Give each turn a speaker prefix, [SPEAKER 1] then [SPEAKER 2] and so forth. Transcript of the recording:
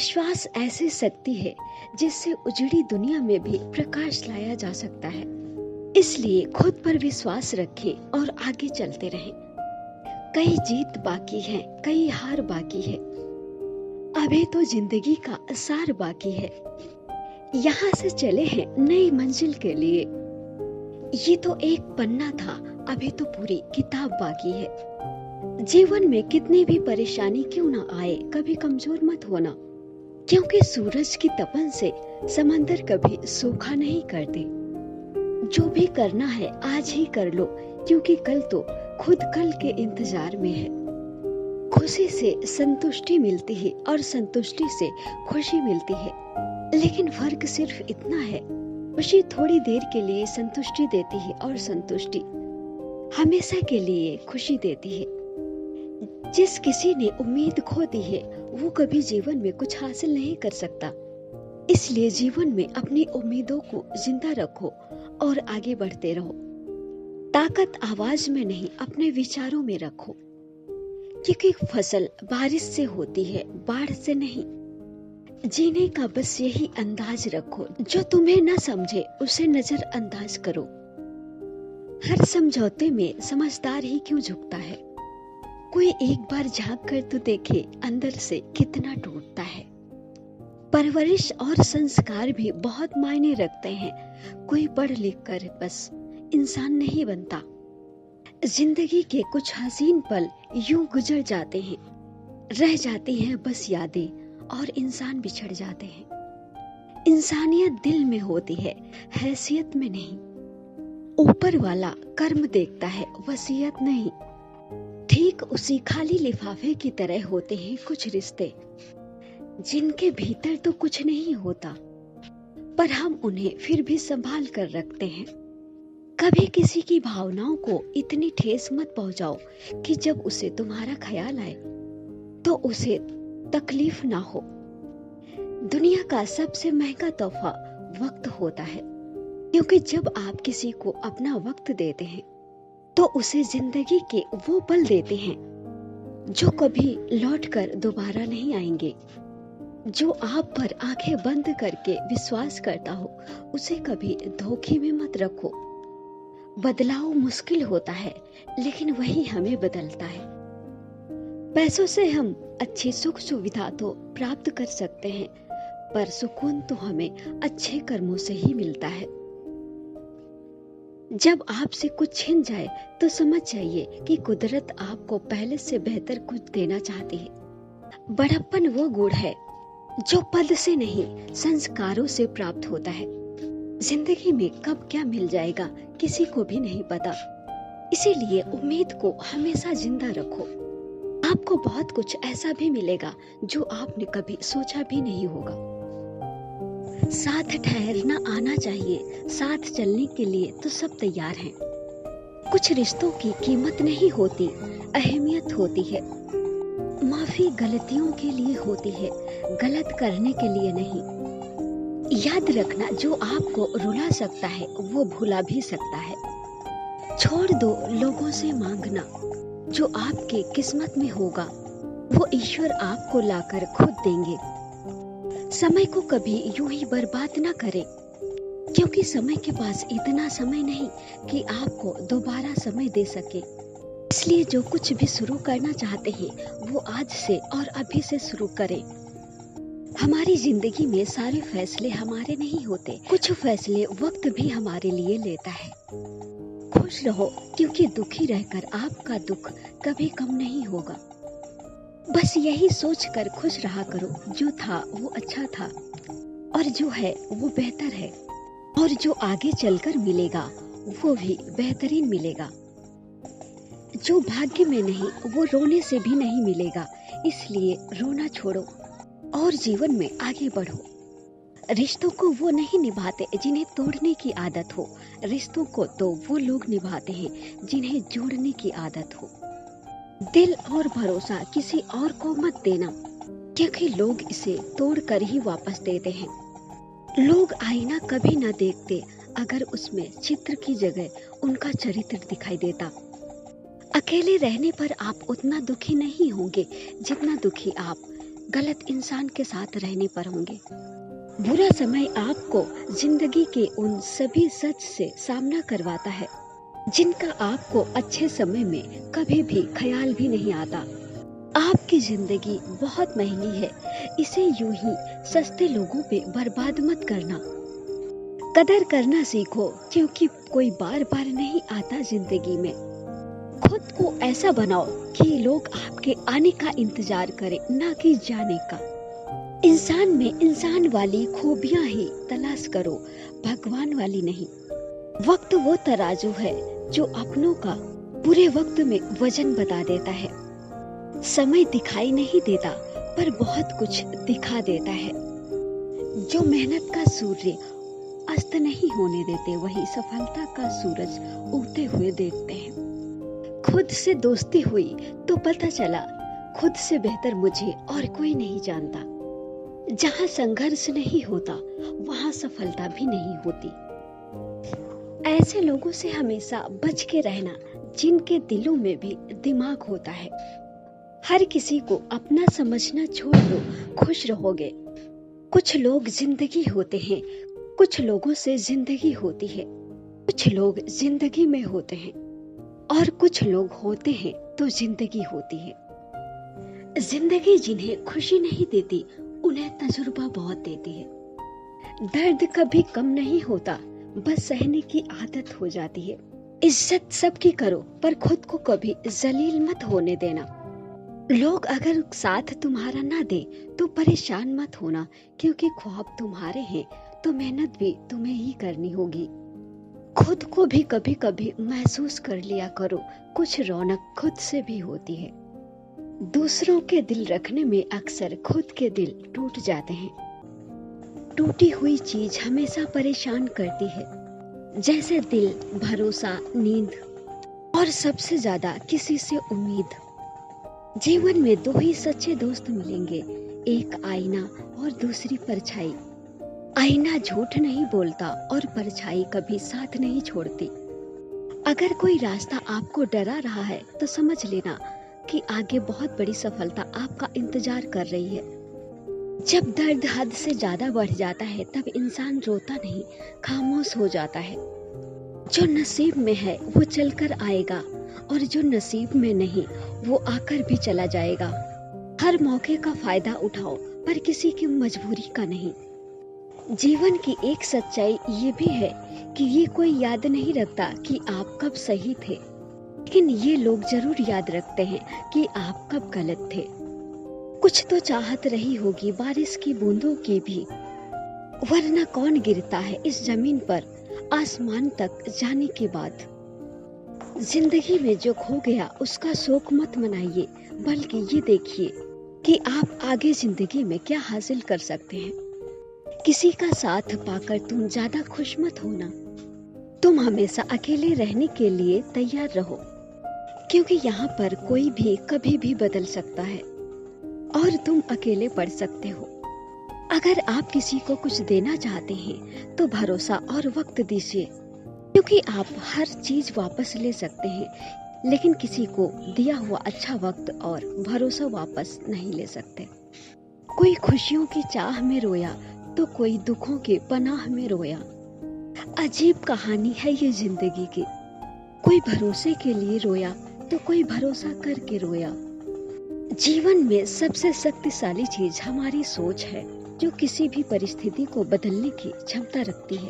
[SPEAKER 1] विश्वास ऐसी शक्ति है जिससे उजड़ी दुनिया में भी प्रकाश लाया जा सकता है। इसलिए खुद पर विश्वास रखें और आगे चलते रहें। कई जीत बाकी है, कई हार बाकी है, अभी तो जिंदगी का सार बाकी है। यहाँ से चले हैं नई मंजिल के लिए। ये तो एक पन्ना था, अभी तो पूरी किताब बाकी है। जीवन में कितनी भी परेशानी क्यों ना आए, कभी कमजोर मत होना, क्योंकि सूरज की तपन से समंदर कभी सूखा नहीं करते। जो भी करना है आज ही कर लो, क्योंकि कल तो खुद कल के इंतजार में है। खुशी से संतुष्टि मिलती है और संतुष्टि से खुशी मिलती है, लेकिन फर्क सिर्फ इतना है, खुशी थोड़ी देर के लिए संतुष्टि देती है और संतुष्टि हमेशा के लिए खुशी देती है। जिस किसी ने उम्मीद खो दी है वो कभी जीवन में कुछ हासिल नहीं कर सकता। इसलिए जीवन में अपनी उम्मीदों को जिंदा रखो और आगे बढ़ते रहो। ताकत आवाज में नहीं, अपने विचारों में रखो, क्योंकि फसल बारिश से होती है, बाढ़ से नहीं। जीने का बस यही अंदाज रखो, जो तुम्हें न समझे उसे नजरअंदाज करो। हर समझौते में समझदार ही क्यों झुकता है। कोई एक बार झांक कर तो देखे अंदर से कितना टूटता है। परवरिश और संस्कार भी बहुत मायने रखते हैं। कोई पढ़ लिख कर बस इंसान नहीं बनता। जिंदगी के कुछ हसीन पल यूं गुजर जाते हैं, रह जाती हैं बस यादें और इंसान बिछड़ जाते हैं। इंसानियत दिल में होती है, हैसियत में नहीं। ऊपर वाला कर्म देखता है, वसीयत नहीं। ठीक उसी खाली लिफाफे की तरह होते हैं कुछ रिश्ते, जिनके भीतर तो कुछ नहीं होता, पर हम उन्हें फिर भी संभाल कर रखते हैं। कभी किसी की भावनाओं को इतनी ठेस मत पहुंचाओ कि जब उसे तुम्हारा ख्याल आए तो उसे तकलीफ ना हो। दुनिया का सबसे महंगा तोहफा वक्त होता है, क्योंकि जब आप किसी को अपना वक्त देते हैं तो उसे जिंदगी के वो पल देते हैं जो कभी लौटकर दोबारा नहीं आएंगे। जो आप पर आंखें बंद करके विश्वास करता हो उसे कभी धोखे में मत रखो। बदलाव मुश्किल होता है, लेकिन वही हमें बदलता है। पैसों से हम अच्छी सुख सुविधा तो प्राप्त कर सकते हैं, पर सुकून तो हमें अच्छे कर्मों से ही मिलता है। जब आपसे कुछ छिन जाए तो समझ जाइए कि कुदरत आपको पहले से बेहतर कुछ देना चाहती है। बड़प्पन वो गुण है जो पद से नहीं, संस्कारों से प्राप्त होता है। जिंदगी में कब क्या मिल जाएगा किसी को भी नहीं पता, इसीलिए उम्मीद को हमेशा जिंदा रखो। आपको बहुत कुछ ऐसा भी मिलेगा जो आपने कभी सोचा भी नहीं होगा। साथ ठहरना आना चाहिए, साथ चलने के लिए तो सब तैयार हैं। कुछ रिश्तों की कीमत नहीं होती, अहमियत होती है। माफी गलतियों के लिए होती है, गलत करने के लिए नहीं। याद रखना, जो आपको रुला सकता है वो भुला भी सकता है। छोड़ दो लोगों से मांगना, जो आपके किस्मत में होगा वो ईश्वर आपको लाकर खुद देंगे। समय को कभी यूं ही बर्बाद ना करें, क्योंकि समय के पास इतना समय नहीं कि आपको दोबारा समय दे सके। इसलिए जो कुछ भी शुरू करना चाहते हैं वो आज से और अभी से शुरू करें। हमारी जिंदगी में सारे फैसले हमारे नहीं होते, कुछ फैसले वक्त भी हमारे लिए लेता है। खुश रहो, क्योंकि दुखी रहकर आपका दुख कभी कम नहीं होगा। बस यही सोच कर खुश रहा करो, जो था वो अच्छा था और जो है वो बेहतर है, और जो आगे चलकर मिलेगा वो भी बेहतरीन मिलेगा। जो भाग्य में नहीं वो रोने से भी नहीं मिलेगा, इसलिए रोना छोड़ो और जीवन में आगे बढ़ो। रिश्तों को वो नहीं निभाते जिन्हें तोड़ने की आदत हो, रिश्तों को तो वो लोग निभाते हैं जिन्हें जोड़ने की आदत हो। दिल और भरोसा किसी और को मत देना, क्योंकि लोग इसे तोड़ कर ही वापस देते हैं। लोग आईना कभी न देखते अगर उसमें चित्र की जगह उनका चरित्र दिखाई देता। अकेले रहने पर आप उतना दुखी नहीं होंगे जितना दुखी आप गलत इंसान के साथ रहने पर होंगे। बुरा समय आपको जिंदगी के उन सभी सच से सामना करवाता है जिनका आपको अच्छे समय में कभी भी ख्याल भी नहीं आता। आपकी जिंदगी बहुत महंगी है, इसे यूं ही सस्ते लोगों पे बर्बाद मत करना। कदर करना सीखो, क्योंकि कोई बार बार नहीं आता जिंदगी में। खुद को ऐसा बनाओ कि लोग आपके आने का इंतजार करें, ना कि जाने का। इंसान में इंसान वाली खूबियां ही तलाश करो, भगवान वाली नहीं। वक्त वो तराजू है जो अपनों का बुरे वक्त में वजन बता देता है। समय दिखाई नहीं देता, पर बहुत कुछ दिखा देता है। जो मेहनत का सूर्य अस्त नहीं होने देते, वही सफलता का सूरज उगते हुए देखते हैं। खुद से दोस्ती हुई तो पता चला, खुद से बेहतर मुझे और कोई नहीं जानता। जहाँ संघर्ष नहीं होता, वहाँ सफलता भी नहीं होती। ऐसे लोगों से हमेशा बच के रहना जिनके दिलों में भी दिमाग होता है। हर किसी को अपना समझना छोड़ दो, खुश रहोगे। कुछ लोग जिंदगी होते हैं, कुछ लोगों से जिंदगी होती है। कुछ लोग जिंदगी में होते हैं और कुछ लोग होते हैं तो जिंदगी होती है। जिंदगी जिन्हें खुशी नहीं देती, उन्हें तजुर्बा बहुत देती है। दर्द कभी कम नहीं होता, बस सहने की आदत हो जाती है। इज्जत सबकी करो, पर खुद को कभी जलील मत होने देना। लोग अगर साथ तुम्हारा ना दे तो परेशान मत होना, क्योंकि ख्वाब तुम्हारे हैं तो मेहनत भी तुम्हें ही करनी होगी। खुद को भी कभी कभी महसूस कर लिया करो, कुछ रौनक खुद से भी होती है। दूसरों के दिल रखने में अक्सर खुद के दिल टूट जाते हैं। टूटी हुई चीज हमेशा परेशान करती है, जैसे दिल, भरोसा, नींद और सबसे ज्यादा किसी से उम्मीद। जीवन में दो ही सच्चे दोस्त मिलेंगे, एक आईना और दूसरी परछाई। आईना झूठ नहीं बोलता और परछाई कभी साथ नहीं छोड़ती। अगर कोई रास्ता आपको डरा रहा है तो समझ लेना कि आगे बहुत बड़ी सफलता आपका इंतजार कर रही है। जब दर्द हद से ज्यादा बढ़ जाता है, तब इंसान रोता नहीं, खामोश हो जाता है। जो नसीब में है वो चलकर आएगा, और जो नसीब में नहीं वो आकर भी चला जाएगा। हर मौके का फायदा उठाओ, पर किसी की मजबूरी का नहीं। जीवन की एक सच्चाई ये भी है कि ये कोई याद नहीं रखता कि आप कब सही थे, लेकिन ये लोग जरूर याद रखते हैं कि आप कब गलत थे। कुछ तो चाहत रही होगी बारिश की बूंदों की भी, वरना कौन गिरता है इस जमीन पर आसमान तक जाने के बाद। जिंदगी में जो खो गया उसका शोक मत मनाइए, बल्कि ये देखिए कि आप आगे जिंदगी में क्या हासिल कर सकते हैं। किसी का साथ पाकर तुम ज्यादा खुश मत होना। तुम हमेशा अकेले रहने के लिए तैयार रहो, क्योंकि यहाँ पर कोई भी कभी भी बदल सकता है और तुम अकेले पड़ सकते हो। अगर आप किसी को कुछ देना चाहते हैं तो भरोसा और वक्त दीजिए, क्योंकि आप हर चीज वापस ले सकते हैं, लेकिन किसी को दिया हुआ अच्छा वक्त और भरोसा वापस नहीं ले सकते। कोई खुशियों की चाह में रोया तो कोई दुखों के पनाह में रोया। अजीब कहानी है ये जिंदगी की। कोई भरोसे के लिए रोया तो कोई भरोसा करके रोया। जीवन में सबसे शक्तिशाली चीज हमारी सोच है, जो किसी भी परिस्थिति को बदलने की क्षमता रखती है।